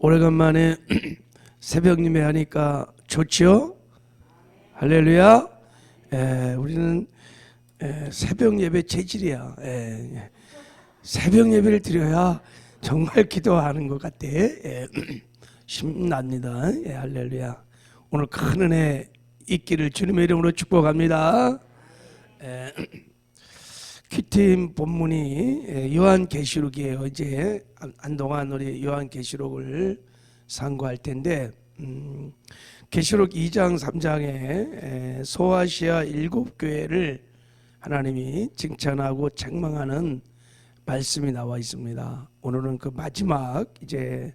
오래간만에 새벽 예배 하니까 좋지요? 할렐루야. 우리는 새벽 예배 체질이야. 새벽 예배를 드려야 정말 기도하는 것 같아. 힘납니다. 할렐루야. 오늘 큰 은혜 있기를 주님의 이름으로 축복합니다. 큐팀 본문이 요한계시록이에요. 이제 한동안 우리 요한계시록을 상고할 텐데, 계시록 2장 3장에 소아시아 7교회를 하나님이 칭찬하고 책망하는 말씀이 나와 있습니다. 오늘은 그 마지막 이제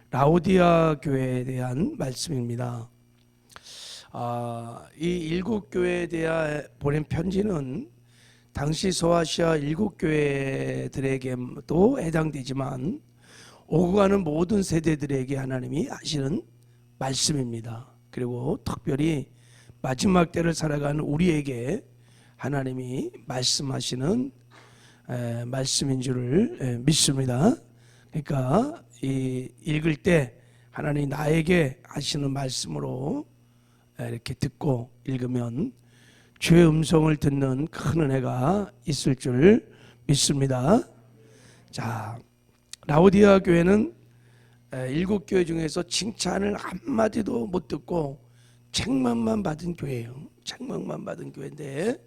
라오디아 교회에 대한 말씀입니다. 이 7교회에 대한 보낸 편지는 당시 소아시아 7교회들에게도 해당되지만 오고 가는 모든 세대들에게 하나님이 하시는 말씀입니다. 그리고 특별히 마지막 때를 살아가는 우리에게 하나님이 말씀하시는 말씀인 줄을 믿습니다. 그러니까 이 읽을 때 하나님이 나에게 하시는 말씀으로 이렇게 듣고 읽으면 주의 음성을 듣는 큰 은혜가 있을 줄 믿습니다. 자, 라오디아 교회는 7교회 중에서 칭찬을 한마디도 못 듣고 책망만 받은 교회예요. 책망만 받은 교회인데,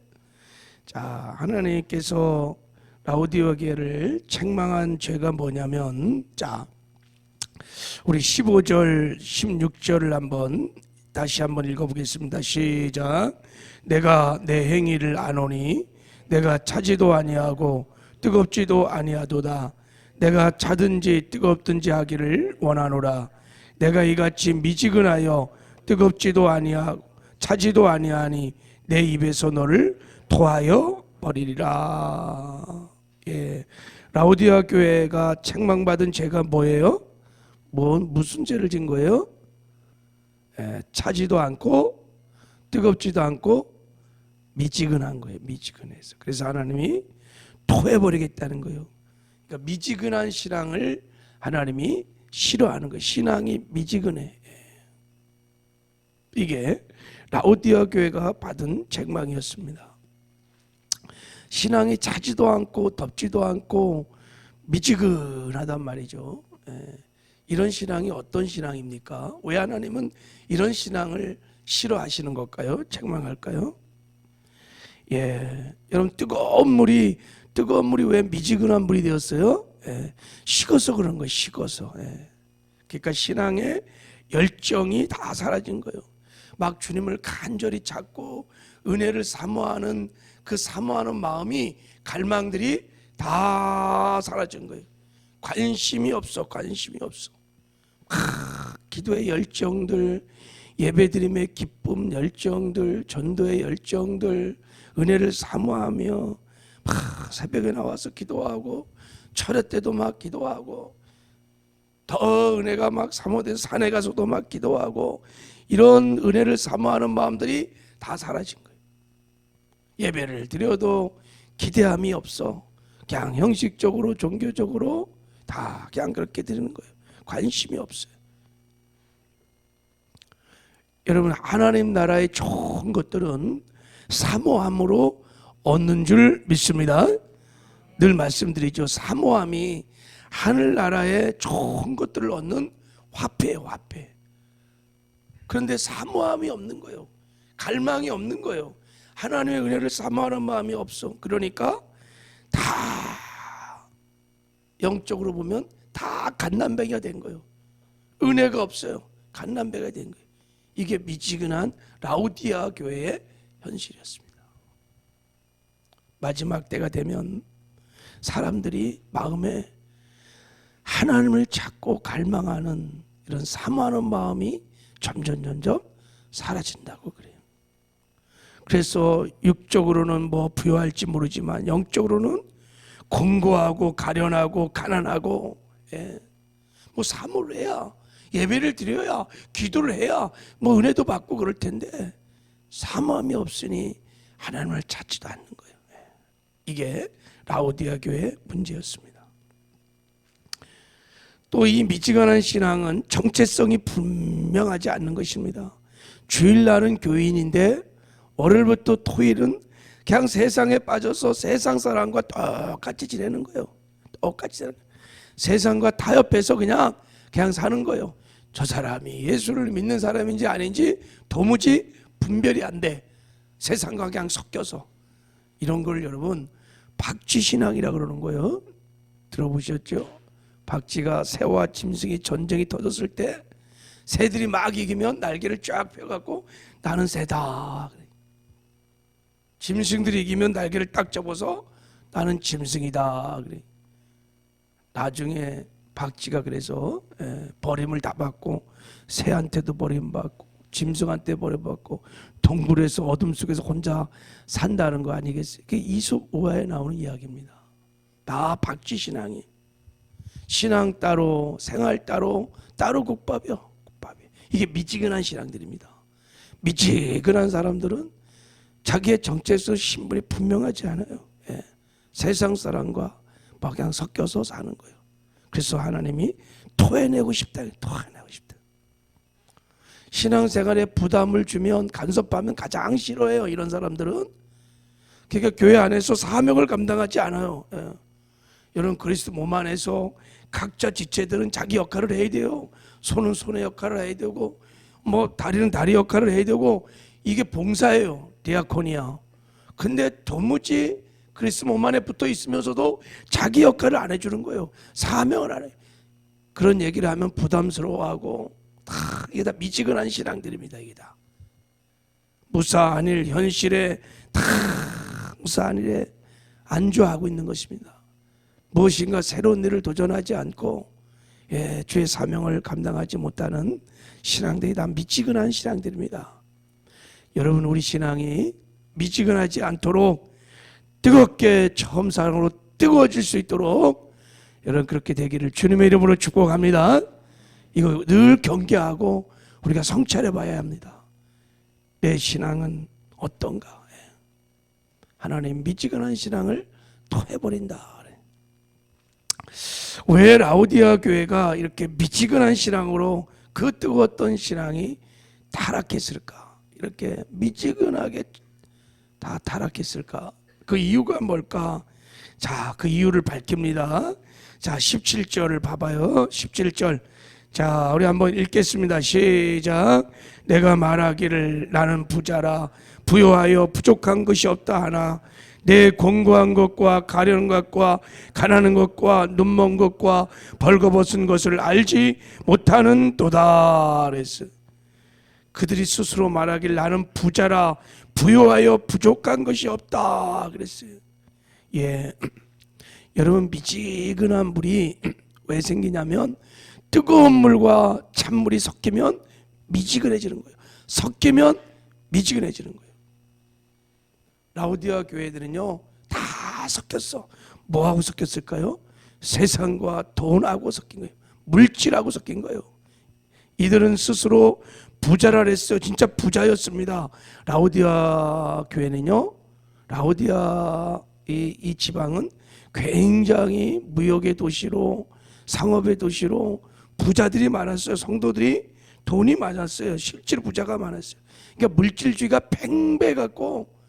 자, 하나님께서 라오디아 교회를 책망한 죄가 뭐냐면, 자, 우리 15절 16절을 다시 한번 읽어보겠습니다. 시작. 내가 내 행위를 아노니 내가 차지도 아니하고 뜨겁지도 아니하도다. 내가 차든지 뜨겁든지 하기를 원하노라. 내가 이같이 미지근하여 뜨겁지도 아니하고 차지도 아니하니 내 입에서 너를 토하여 버리리라. 라오디아 교회가 책망받은 죄가 뭐예요? 무슨 죄를 진 거예요? 차지도 않고 뜨겁지도 않고 미지근한 거예요. 미지근해서. 그래서 하나님이 토해버리겠다는 거예요. 그러니까 미지근한 신앙을 하나님이 싫어하는 거예요. 신앙이 미지근해. 이게 라오디아 교회가 받은 책망이었습니다. 신앙이 차지도 않고 덥지도 않고 미지근하단 말이죠. 이런 신앙이 어떤 신앙입니까? 왜 하나님은 이런 신앙을 싫어하시는 걸까요? 책망할까요? 여러분, 뜨거운 물이 왜 미지근한 물이 되었어요? 식어서 그런 거예요. 식어서. 그러니까 신앙의 열정이 다 사라진 거예요. 막 주님을 간절히 찾고 은혜를 사모하는 그 사모하는 마음이, 갈망들이 다 사라진 거예요. 관심이 없어. 기도의 열정들, 예배드림의 기쁨 열정들, 전도의 열정들, 은혜를 사모하며 새벽에 나와서 기도하고 철회 때도 막 기도하고 더 은혜가 막 사모돼서 산에 가서도 막 기도하고, 이런 은혜를 사모하는 마음들이 다 사라진 거예요. 예배를 드려도 기대함이 없어. 그냥 형식적으로 종교적으로 다 그냥 그렇게 드리는 거예요. 관심이 없어요. 여러분, 하나님 나라의 좋은 것들은 사모함으로 얻는 줄 믿습니다. 늘 말씀드리죠. 사모함이 하늘나라의 좋은 것들을 얻는 화폐예요. 화폐. 그런데 사모함이 없는 거예요. 갈망이 없는 거예요. 하나님의 은혜를 사모하는 마음이 없어. 그러니까 다 영적으로 보면 다 갓난배기가 된 거예요. 은혜가 없어요. 갓난배가 된 거예요. 이게 미지근한 라오디아 교회의 현실이었습니다. 마지막 때가 되면 사람들이 마음에 하나님을 찾고 갈망하는 이런 사모하는 마음이 점점 사라진다고 그래요. 그래서 육적으로는 부여할지 모르지만 영적으로는 공고하고 가련하고 가난하고, 사모를 해야, 예배를 드려야, 기도를 해야 은혜도 받고 그럴 텐데 사모함이 없으니 하나님을 찾지도 않는 거예요. 이게 라오디아 교회의 문제였습니다. 또 이 미지근한 신앙은 정체성이 분명하지 않는 것입니다. 주일날은 교인인데 월요일부터 토일은 그냥 세상에 빠져서 세상 사람과 똑같이 지내는 거예요. 똑같이 지내는 거예요. 세상과 타협해서 그냥 사는 거예요. 저 사람이 예수를 믿는 사람인지 아닌지 도무지 분별이 안 돼. 세상과 그냥 섞여서. 이런 걸 여러분 박쥐신앙이라고 그러는 거예요. 들어보셨죠? 박쥐가 새와 짐승이 전쟁이 터졌을 때 새들이 막 이기면 날개를 쫙 펴갖고 나는 새다. 짐승들이 이기면 날개를 딱 접어서 나는 짐승이다. 그래. 나중에 박쥐가 그래서 버림을 다 받고 새한테도 버림받고 짐승한테 버림받고 동굴에서 어둠 속에서 혼자 산다는 거 아니겠어요? 그게 이솝 우화에 나오는 이야기입니다. 다 박쥐 신앙이. 신앙 따로 생활 따로 국밥이요. 국밥이. 이게 미지근한 신앙들입니다. 미지근한 사람들은 자기의 정체성 신분이 분명하지 않아요. 세상 사람과 막 그냥 섞여서 사는 거예요. 그래서 하나님이 토해내고 싶다. 토해내고 싶다. 신앙생활에 부담을 주면 간섭하면 가장 싫어해요. 이런 사람들은. 그러니까 교회 안에서 사명을 감당하지 않아요. 여러분 그리스도 몸 안에서 각자 지체들은 자기 역할을 해야 돼요. 손은 손의 역할을 해야 되고 뭐 다리는 다리 역할을 해야 되고 이게 봉사예요. 디아코니아. 근데 도무지 그리스도 몸 안에 붙어 있으면서도 자기 역할을 안 해주는 거예요. 사명을 안 해요. 그런 얘기를 하면 부담스러워하고 이게 다 미지근한 신앙들입니다. 이게 다 무사한 일, 현실에 다 무사한 일에 안주하고 있는 것입니다. 무엇인가 새로운 일을 도전하지 않고 주의 사명을 감당하지 못하는 신앙들이 다 미지근한 신앙들입니다. 여러분 우리 신앙이 미지근하지 않도록 뜨겁게 처음 사랑으로 뜨거워질 수 있도록 여러분 그렇게 되기를 주님의 이름으로 축복합니다. 이거 늘 경계하고 우리가 성찰해 봐야 합니다. 내 신앙은 어떤가? 하나님 미지근한 신앙을 토해버린다. 왜 라오디아 교회가 이렇게 미지근한 신앙으로 그 뜨거웠던 신앙이 타락했을까? 이렇게 미지근하게 다 타락했을까? 그 이유가 뭘까? 자, 그 이유를 밝힙니다. 자, 17절을 봐봐요. 17절. 자, 우리 한번 읽겠습니다. 시작. 내가 말하기를 나는 부자라 부요하여 부족한 것이 없다 하나 내 권고한 것과 가련한 것과 가난한 것과 눈먼 것과 벌거벗은 것을 알지 못하는 도다 그랬어요. 그들이 스스로 말하길 나는 부자라 부요하여 부족한 것이 없다 그랬어요. 여러분 미지근한 물이 왜 생기냐면 뜨거운 물과 찬물이 섞이면 미지근해지는 거예요. 섞이면 미지근해지는 거예요. 라오디아 교회들은요 다 섞였어. 뭐하고 섞였을까요? 세상과 돈하고 섞인 거예요. 물질하고 섞인 거예요. 이들은 스스로 부자라 그랬어요. 진짜 부자였습니다. 라오디아 교회는요, 라오디아 이 지방은 굉장히 무역의 도시로 상업의 도시로 부자들이 많았어요. 성도들이 돈이 많았어요. 실제로 부자가 많았어요. 그러니까 물질주의가 팽배해갖고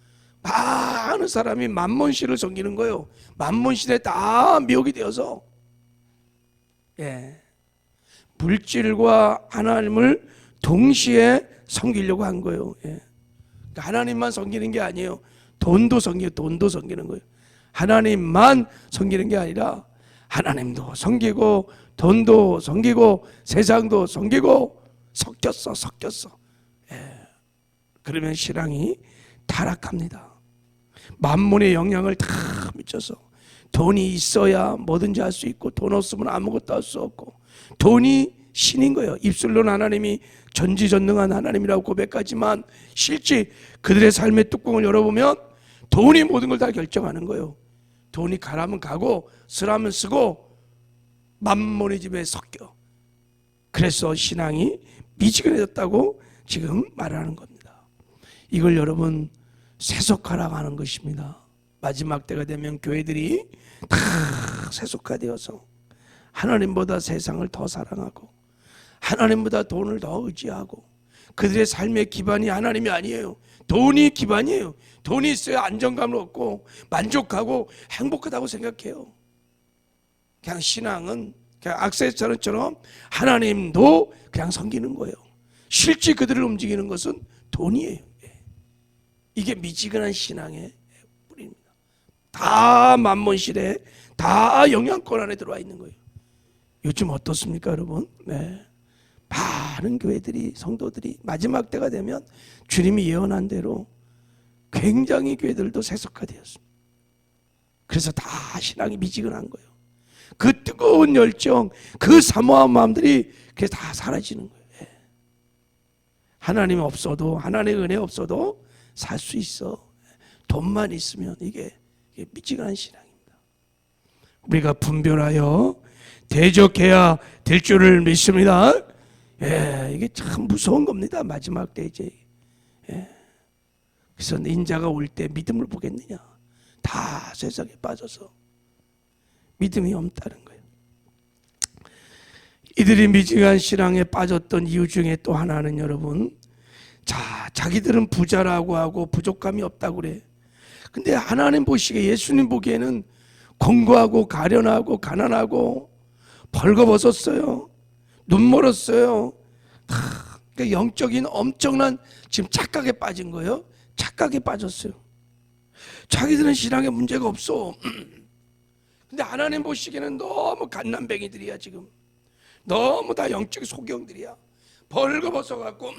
많은 사람이 만몬신을 섬기는 거예요. 만몬신에 다 미혹이 되어서 물질과 하나님을 동시에 섬기려고 한 거예요. 그러니까 하나님만 섬기는 게 아니에요. 돈도 섬기는 거예요. 하나님만 섬기는 게 아니라 하나님도 섬기고 돈도 섬기고 세상도 섬기고 섞였어. 그러면 신앙이 타락합니다. 만몬의 영향을 다 미쳐서 돈이 있어야 뭐든지 할 수 있고 돈 없으면 아무것도 할 수 없고 돈이 신인 거예요. 입술로는 하나님이 전지전능한 하나님이라고 고백하지만 실제 그들의 삶의 뚜껑을 열어보면 돈이 모든 걸 다 결정하는 거예요. 돈이 가라면 가고 쓰라면 쓰고 만몬의 집에 섞여. 그래서 신앙이 미지근해졌다고 지금 말하는 겁니다. 이걸 여러분 세속화라고 하는 것입니다. 마지막 때가 되면 교회들이 다 세속화되어서 하나님보다 세상을 더 사랑하고 하나님보다 돈을 더 의지하고 그들의 삶의 기반이 하나님이 아니에요. 돈이 기반이에요. 돈이 있어야 안정감을 얻고 만족하고 행복하다고 생각해요. 그냥 신앙은 그냥 악세사리처럼 하나님도 그냥 섬기는 거예요. 실제 그들을 움직이는 것은 돈이에요. 이게 미지근한 신앙의 뿌리입니다. 다 만몬실에 다 영향권 안에 들어와 있는 거예요. 요즘 어떻습니까, 여러분? 네. 많은 교회들이, 성도들이 마지막 때가 되면 주님이 예언한 대로 굉장히 교회들도 세속화되었습니다. 그래서 다 신앙이 미지근한 거예요. 그 뜨거운 열정, 그 사모한 마음들이 그게 다 사라지는 거예요. 하나님 없어도, 하나님의 은혜 없어도 살 수 있어. 돈만 있으면 이게 미지근한 신앙입니다. 우리가 분별하여 대적해야 될 줄을 믿습니다. 이게 참 무서운 겁니다. 마지막 때 이제. 그래서 인자가 올 때 믿음을 보겠느냐? 다 세상에 빠져서 믿음이 없다는 거예요. 이들이 미지근한 신앙에 빠졌던 이유 중에 또 하나는 여러분, 자기들은 부자라고 하고 부족함이 없다고 그래. 근데 하나님 보시기에, 예수님 보기에는 공고하고 가련하고 가난하고 벌거벗었어요. 눈 멀었어요. 그러니까 영적인 엄청난 지금 착각에 빠진 거예요. 착각에 빠졌어요. 자기들은 신앙에 문제가 없어. 근데 하나님 보시기에는 너무 갓난뱅이들이야. 지금 너무 다 영적 소경들이야. 벌거벗어갖고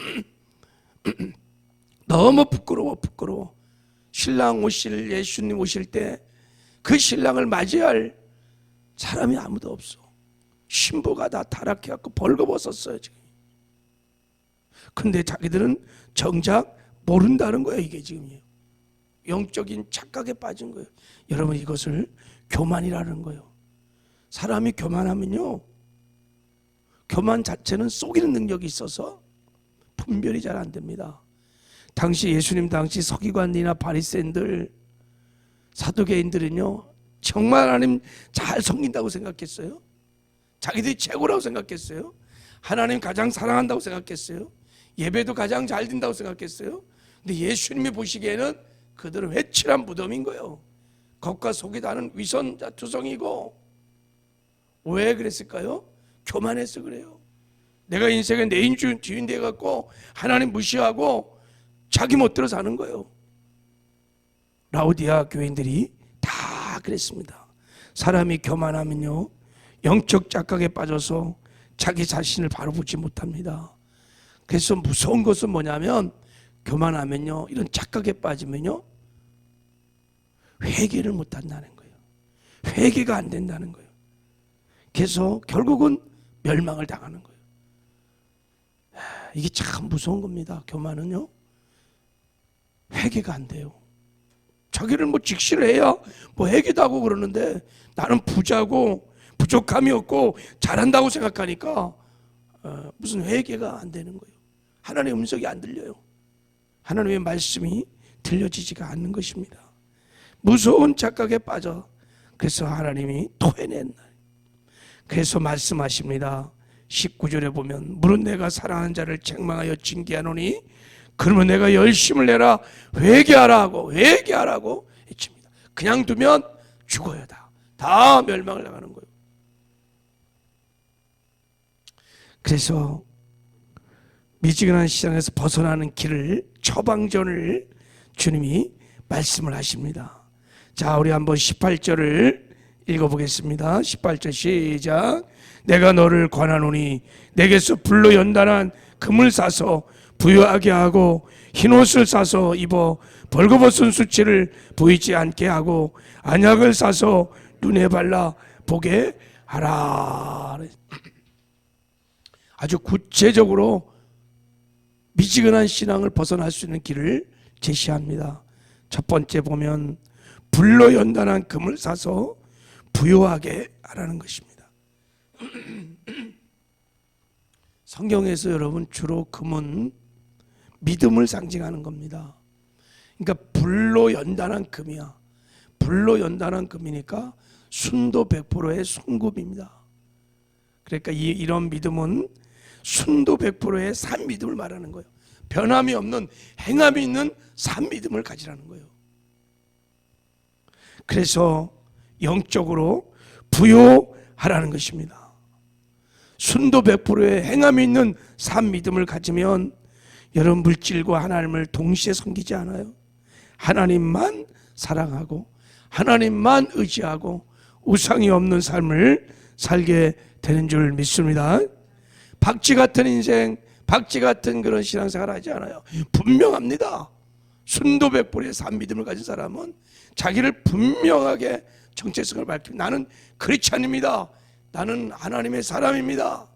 너무 부끄러워. 신랑 오실, 예수님 오실 때 그 신랑을 맞이할 사람이 아무도 없어. 신부가 다 타락해갖고 벌거벗었어요 지금. 근데 자기들은 정작 모른다는 거예요. 이게 지금이에요. 영적인 착각에 빠진 거예요. 여러분, 이것을 교만이라는 거예요. 사람이 교만하면요, 교만 자체는 속이는 능력이 있어서 분별이 잘 안 됩니다. 당시 예수님 당시 서기관이나 바리새인들, 사두개인들은요 정말 하나님 잘 섬긴다고 생각했어요. 자기들이 최고라고 생각했어요. 하나님 가장 사랑한다고 생각했어요. 예배도 가장 잘 든다고 생각했어요. 근데 예수님이 보시기에는 그들은 회칠한 무덤인 거예요. 겉과 속이 다른 위선자투성이고. 왜 그랬을까요? 교만해서 그래요. 내가 인생에 내 주인 돼갖고 하나님 무시하고 자기 멋대로 사는 거예요. 라오디아 교인들이 다 그랬습니다. 사람이 교만하면요 영적 착각에 빠져서 자기 자신을 바로 보지 못합니다. 그래서 무서운 것은 뭐냐면, 교만하면요, 이런 착각에 빠지면요 회개를 못한다는 거예요. 회개가 안 된다는 거예요. 그래서 결국은 멸망을 당하는 거예요. 이게 참 무서운 겁니다. 교만은요 회개가 안 돼요. 자기를 직시를 해야 회개도 하고 그러는데, 나는 부자고 부족함이 없고 잘한다고 생각하니까 무슨 회개가 안 되는 거예요. 하나님의 음성이 안 들려요. 하나님의 말씀이 들려지지가 않는 것입니다. 무서운 착각에 빠져. 그래서 하나님이 토해낸 날. 그래서 말씀하십니다. 19절에 보면, 물은 내가 사랑하는 자를 책망하여 징계하노니 그러면 내가 열심을 내라 회개하라고 외칩니다. 그냥 두면 죽어야 다 멸망을 나가는 거예요. 그래서 미지근한 시장에서 벗어나는 길을, 처방전을 주님이 말씀을 하십니다. 자, 우리 한번 18절을 읽어보겠습니다. 18절 시작. 내가 너를 권하노니 내게서 불로 연단한 금을 사서 부유하게 하고 흰옷을 사서 입어 벌거벗은 수치를 보이지 않게 하고 안약을 사서 눈에 발라 보게 하라. 아주 구체적으로 미지근한 신앙을 벗어날 수 있는 길을 제시합니다. 첫 번째 보면 불로 연단한 금을 사서 부유하게 하라는 것입니다. 성경에서 여러분 주로 금은 믿음을 상징하는 겁니다. 그러니까 불로 연단한 금이야. 불로 연단한 금이니까 순도 100%의 순금입니다. 그러니까 이런 믿음은 순도 100%의 산 믿음을 말하는 거예요. 변함이 없는 행함이 있는 산 믿음을 가지라는 거예요. 그래서 영적으로 부요하라는 것입니다. 순도 100%의 행함이 있는 산 믿음을 가지면 여러분 물질과 하나님을 동시에 섬기지 않아요. 하나님만 사랑하고 하나님만 의지하고 우상이 없는 삶을 살게 되는 줄 믿습니다. 박쥐 같은 인생, 박쥐 같은 그런 신앙생활 하지 않아요. 분명합니다. 순도 100%의 산 믿음을 가진 사람은 자기를 분명하게 정체성을 밝히고 나는 크리스찬입니다. 나는 하나님의 사람입니다.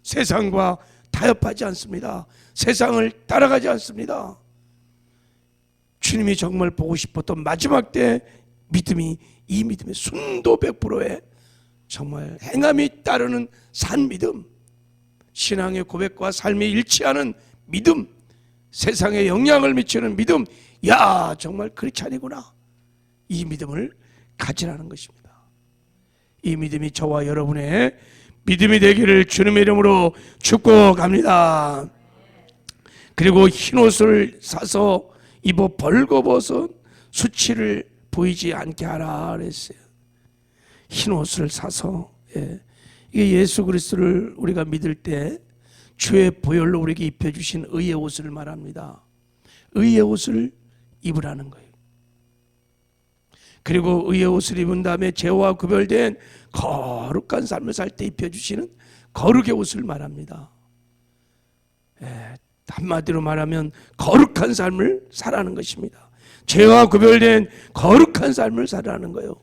세상과 타협하지 않습니다. 세상을 따라가지 않습니다. 주님이 정말 보고 싶었던 마지막 때 믿음이 이 믿음의 순도 100%의 정말 행함이 따르는 산 믿음, 신앙의 고백과 삶이 일치하는 믿음, 세상에 영향을 미치는 믿음, 야 정말 크리스찬이구나, 이 믿음을 가지라는 것입니다. 이 믿음이 저와 여러분의 믿음이 되기를 주님의 이름으로 축복합니다. 그리고 흰옷을 사서 입어 벌거벗은 수치를 보이지 않게 하라 그랬어요. 흰옷을 사서, 이게 예수 그리스도를 우리가 믿을 때 주의 보혈로 우리에게 입혀주신 의의 옷을 말합니다. 의의 옷을 입으라는 거예요. 그리고 의의 옷을 입은 다음에 죄와 구별된 거룩한 삶을 살 때 입혀주시는 거룩의 옷을 말합니다. 한마디로 말하면 거룩한 삶을 살아가는 것입니다. 죄와 구별된 거룩한 삶을 살아가는 거예요.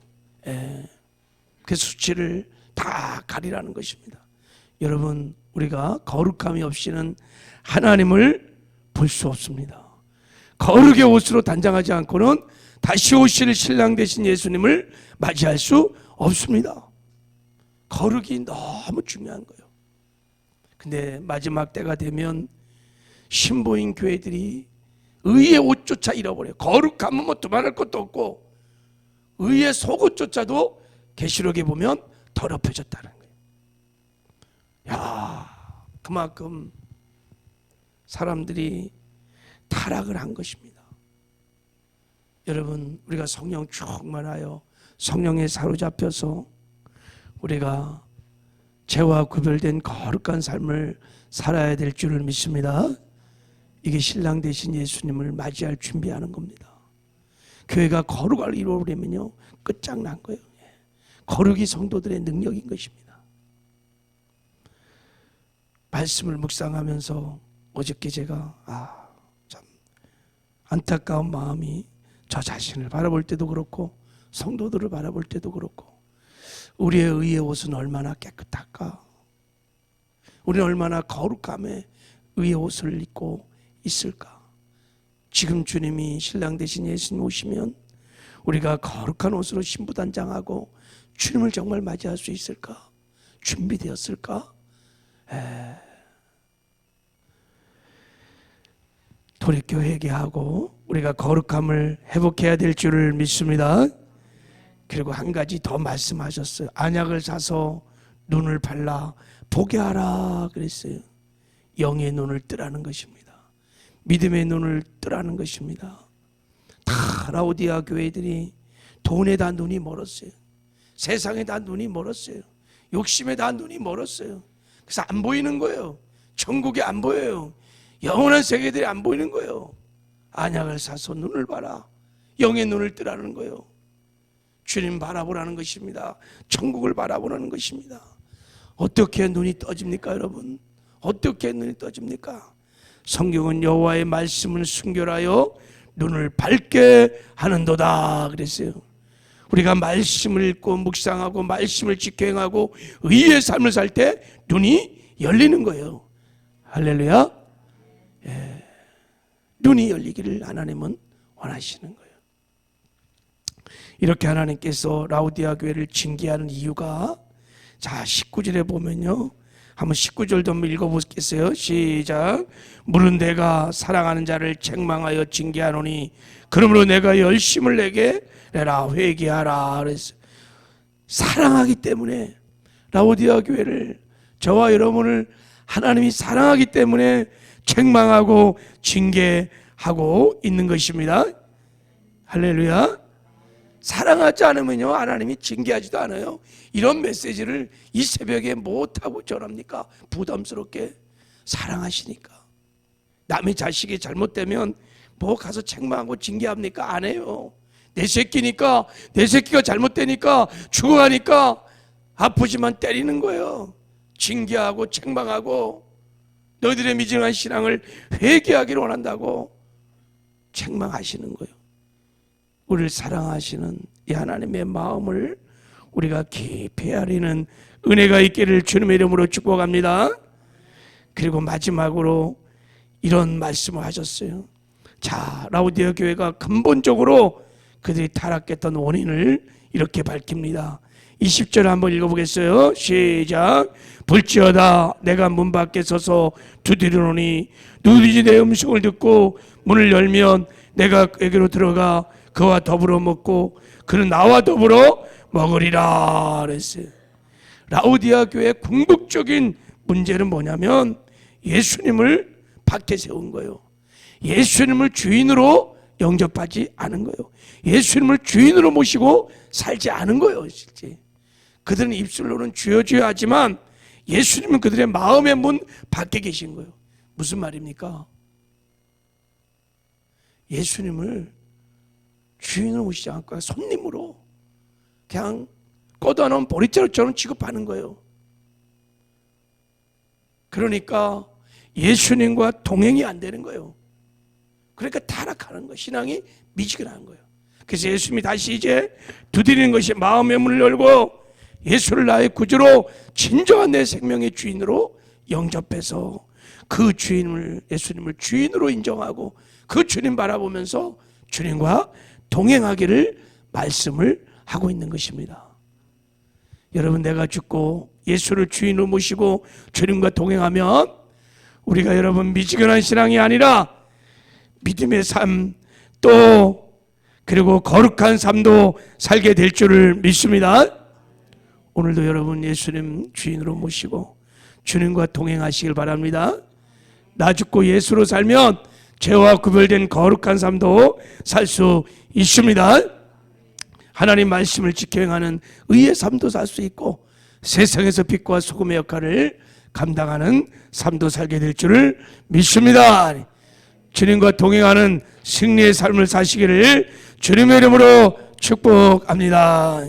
그 수치를 다 가리라는 것입니다. 여러분, 우리가 거룩함이 없이는 하나님을 볼 수 없습니다. 거룩의 옷으로 단장하지 않고는 다시 오실 신랑 되신 예수님을 맞이할 수 없습니다. 거룩이 너무 중요한 거예요. 근데 마지막 때가 되면 신보인 교회들이 의의 옷조차 잃어버려요. 거룩함은 뭐 두말할 것도 없고 의의 속옷조차도 계시록에 보면 더럽혀졌다는 거예요. 야, 그만큼 사람들이 타락을 한 것입니다. 여러분, 우리가 성령 충만하여 성령에 사로잡혀서 우리가 죄와 구별된 거룩한 삶을 살아야 될 줄을 믿습니다. 이게 신랑 되신 예수님을 맞이할 준비하는 겁니다. 교회가 거룩을 이루려면요 끝장난 거예요. 거룩이 성도들의 능력인 것입니다. 말씀을 묵상하면서 어저께 제가 참 안타까운 마음이 저 자신을 바라볼 때도 그렇고 성도들을 바라볼 때도 그렇고, 우리의 의의 옷은 얼마나 깨끗할까? 우리는 얼마나 거룩함에 의의 옷을 입고 있을까? 지금 주님이 신랑 되신 예수님 오시면 우리가 거룩한 옷으로 신부단장하고 주님을 정말 맞이할 수 있을까? 준비되었을까? 돌이켜 회개하고 우리가 거룩함을 회복해야 될 줄을 믿습니다. 그리고 한 가지 더 말씀하셨어요. 안약을 사서 눈을 발라 보게 하라 그랬어요. 영의 눈을 뜨라는 것입니다. 믿음의 눈을 뜨라는 것입니다. 다 라오디아 교회들이 돈에 다 눈이 멀었어요. 세상에 다 눈이 멀었어요. 욕심에 다 눈이 멀었어요. 그래서 안 보이는 거예요. 천국이 안 보여요. 영원한 세계들이 안 보이는 거예요. 안약을 사서 눈을 봐라. 영의 눈을 뜨라는 거예요. 주님 바라보라는 것입니다. 천국을 바라보라는 것입니다. 어떻게 눈이 떠집니까, 여러분? 어떻게 눈이 떠집니까? 성경은 여호와의 말씀을 순결하여 눈을 밝게 하는도다 그랬어요. 우리가 말씀을 읽고 묵상하고 말씀을 지켜 행하고 의의 삶을 살 때 눈이 열리는 거예요. 할렐루야. 눈이 열리기를 하나님은 원하시는 거예요. 이렇게 하나님께서 라오디아 교회를 징계하는 이유가, 자 19절에 보면요, 한번 19절도 한번 읽어보겠어요. 시작. 물은 내가 사랑하는 자를 책망하여 징계하노니 그러므로 내가 열심을 내게 내라 회개하라 그랬어요. 사랑하기 때문에 라오디아 교회를, 저와 여러분을 하나님이 사랑하기 때문에 책망하고 징계하고 있는 것입니다. 할렐루야. 사랑하지 않으면요 하나님이 징계하지도 않아요. 이런 메시지를 이 새벽에 못하고 전합니까? 부담스럽게. 사랑하시니까. 남의 자식이 잘못되면 뭐 가서 책망하고 징계합니까? 안 해요. 내 새끼니까, 내 새끼가 잘못되니까, 죽어가니까 아프지만 때리는 거예요. 징계하고 책망하고, 너희들의 미진한 신앙을 회개하기를 원한다고 책망하시는 거예요. 우리를 사랑하시는 이 하나님의 마음을 우리가 깊이 헤아리는 은혜가 있기를 주님의 이름으로 축복합니다. 그리고 마지막으로 이런 말씀을 하셨어요. 자, 라오디아 교회가 근본적으로 그들이 타락했던 원인을 이렇게 밝힙니다. 20절 한번 읽어보겠어요. 시작. 볼지어다 내가 문 밖에 서서 두드리노니 누구든지 내 음성을 듣고 문을 열면 내가 그에게로 들어가 그와 더불어 먹고 그는 나와 더불어 먹으리라 그랬어요. 라오디아 교회의 궁극적인 문제는 뭐냐면 예수님을 밖에 세운 거예요. 예수님을 주인으로 영접하지 않은 거예요. 예수님을 주인으로 모시고 살지 않은 거예요. 실제 그들은 입술로는 주여 주여 하지만 예수님은 그들의 마음의 문 밖에 계신 거예요. 무슨 말입니까? 예수님을 주인으로 모시지 않고 손님으로 그냥 꺼다놓은 보리자루처럼 취급하는 거예요. 그러니까 예수님과 동행이 안 되는 거예요. 그러니까 타락하는 거예요. 신앙이 미지근한 거예요. 그래서 예수님이 다시 이제 두드리는 것이 마음의 문을 열고 예수를 나의 구주로 진정한 내 생명의 주인으로 영접해서 그 주인을, 예수님을 주인으로 인정하고 그 주님 바라보면서 주님과 동행하기를 말씀을 하고 있는 것입니다. 여러분, 내가 죽고 예수를 주인으로 모시고 주님과 동행하면 우리가 여러분 미지근한 신앙이 아니라 믿음의 삶, 또 그리고 거룩한 삶도 살게 될 줄을 믿습니다. 오늘도 여러분 예수님 주인으로 모시고 주님과 동행하시길 바랍니다. 나 죽고 예수로 살면 죄와 구별된 거룩한 삶도 살 수 있습니다. 하나님 말씀을 지켜 행하는 의의 삶도 살 수 있고 세상에서 빛과 소금의 역할을 감당하는 삶도 살게 될 줄을 믿습니다. 주님과 동행하는 승리의 삶을 사시기를 주님의 이름으로 축복합니다.